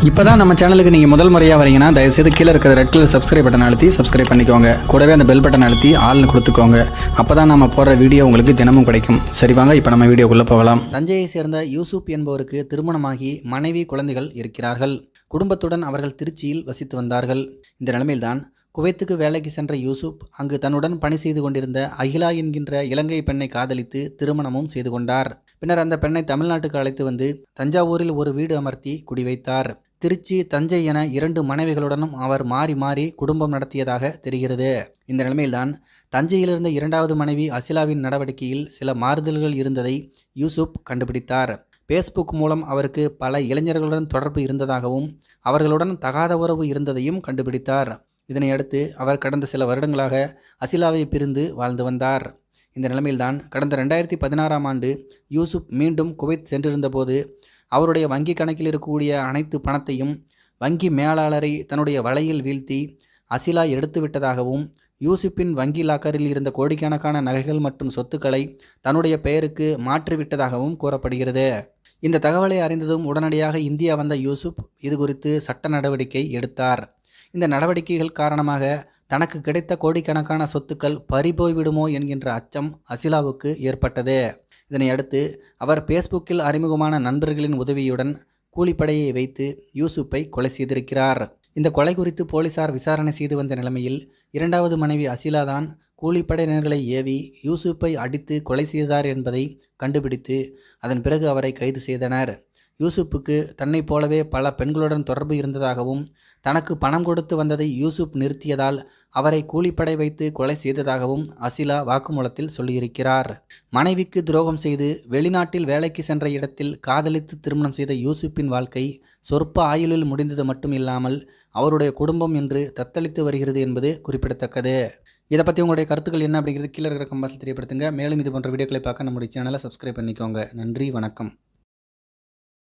இப்போதான் நம்ம சேனலுக்கு நீங்கள் முதல் முறையாக வரீங்கன்னா தயவுசெய்து கீழே இருக்கிற ரெட் கலர் சப்ஸ்கிரைப் பட்டன் அழுத்தி சப்ஸ்கிரைப் பண்ணிக்கோங்க. கூடவே அந்த பெல் பட்டன் அழுத்தி ஆள்னு கொடுத்துக்கோங்க. அப்போ தான் நம்ம போடுற வீடியோ உங்களுக்கு தினமும் கிடைக்கும். சரி வாங்க இப்போ நம்ம வீடியோக்குள்ளே போகலாம். தஞ்சையை சேர்ந்த யூசுப் என்பவருக்கு திருமணமாகி மனைவி குழந்தைகள் இருக்கிறார்கள். குடும்பத்துடன் அவர்கள் திருச்சியில் வசித்து வந்தார்கள். இந்த நிலைமையில்தான் குவைத்துக்கு வேலைக்கு சென்ற யூசுப் அங்கு தன்னுடன் பணி செய்து கொண்டிருந்த அகிலா என்கின்ற இலங்கை பெண்ணை காதலித்து திருமணமும் செய்து கொண்டார். பின்னர் அந்த பெண்ணை தமிழ்நாட்டுக்கு அழைத்து வந்து தஞ்சாவூரில் ஒரு வீடு அமர்த்தி குடிவைத்தார். திருச்சி, தஞ்சை என 2 மனைவிகளுடனும் அவர் மாறி மாறி குடும்பம் நடத்தியதாக தெரிகிறது. இந்த நிலைமையில்தான் தஞ்சையிலிருந்த 2வது மனைவி அசிலாவின் நடவடிக்கையில் சில மாறுதல்கள் இருந்ததை யூசுப் கண்டுபிடித்தார். பேஸ்புக் மூலம் அவருக்கு பல இளைஞர்களுடன் தொடர்பு இருந்ததாகவும் அவர்களுடன் தகாத உறவு இருந்ததையும் கண்டுபிடித்தார். இதனையடுத்து அவர் கடந்த சில வருடங்களாக அசிலாவை பிரிந்து வாழ்ந்து வந்தார். இந்த நிலைமையில்தான் கடந்த 2016ஆம் ஆண்டு யூசுப் மீண்டும் குவைத் சென்றிருந்தபோது அவருடைய வங்கி கணக்கில் இருக்கக்கூடிய அனைத்து பணத்தையும் வங்கி மேலாளரை தன்னுடைய வலையில் வீழ்த்தி அசிலா எடுத்துவிட்டதாகவும் யூசுப்பின் வங்கி லாக்கரில் இருந்த கோடிக்கணக்கான நகைகள் மற்றும் சொத்துக்களை தன்னுடைய பெயருக்கு மாற்றிவிட்டதாகவும் கூறப்படுகிறது. இந்த தகவலை அறிந்ததும் உடனடியாக இந்தியா வந்த யூசுப் இது குறித்து சட்ட நடவடிக்கை எடுத்தார். இந்த நடவடிக்கைகள் காரணமாக தனக்கு கிடைத்த கோடிக்கணக்கான சொத்துக்கள் பறிபோய்விடுமோ என்கின்ற அச்சம் அசிலாவுக்கு ஏற்பட்டது. இதனையடுத்து அவர் பேஸ்புக்கில் அறிமுகமான நண்பர்களின் உதவியுடன் கூலிப்படையை வைத்து யூசுப்பை கொலை செய்திருக்கிறார். இந்த கொலை குறித்து போலீசார் விசாரணை செய்து வந்த நிலைமையில் 2வது மனைவி அசிலா தான் கூலிப்படையினர்களை ஏவி யூசுப்பை அடித்து கொலை செய்தார் என்பதை கண்டுபிடித்து அதன் பிறகு அவரை கைது செய்தனர். யூசுப்புக்கு தன்னைப் போலவே பல பெண்களுடன் தொடர்பு இருந்ததாகவும் தனக்கு பணம் கொடுத்து வந்ததை யூசுப் நிறுத்தியதால் அவரை கூலிப்படை வைத்து கொலை செய்ததாகவும் அசிலா வாக்குமூலத்தில் சொல்லியிருக்கிறார். மனைவிக்கு துரோகம் செய்து வெளிநாட்டில் வேலைக்கு சென்ற இடத்தில் காதலித்து திருமணம் செய்த யூசுப்பின் வாழ்க்கை சொற்ப ஆயுளில் முடிந்தது மட்டும் இல்லாமல் அவருடைய குடும்பம் இன்று தத்தளித்து வருகிறது என்பது குறிப்பிடத்தக்கது. இதை பற்றி உங்களுடைய கருத்துக்கள் என்ன அப்படிங்கிறது கீழே இருக்கிற கமெண்ட்ஸில் தெரியப்படுத்துங்க. மேலும் இது போன்ற வீடியோக்களை பார்க்க நம்முடைய சேனலை சப்ஸ்கிரைப் பண்ணிக்கோங்க. நன்றி, வணக்கம்.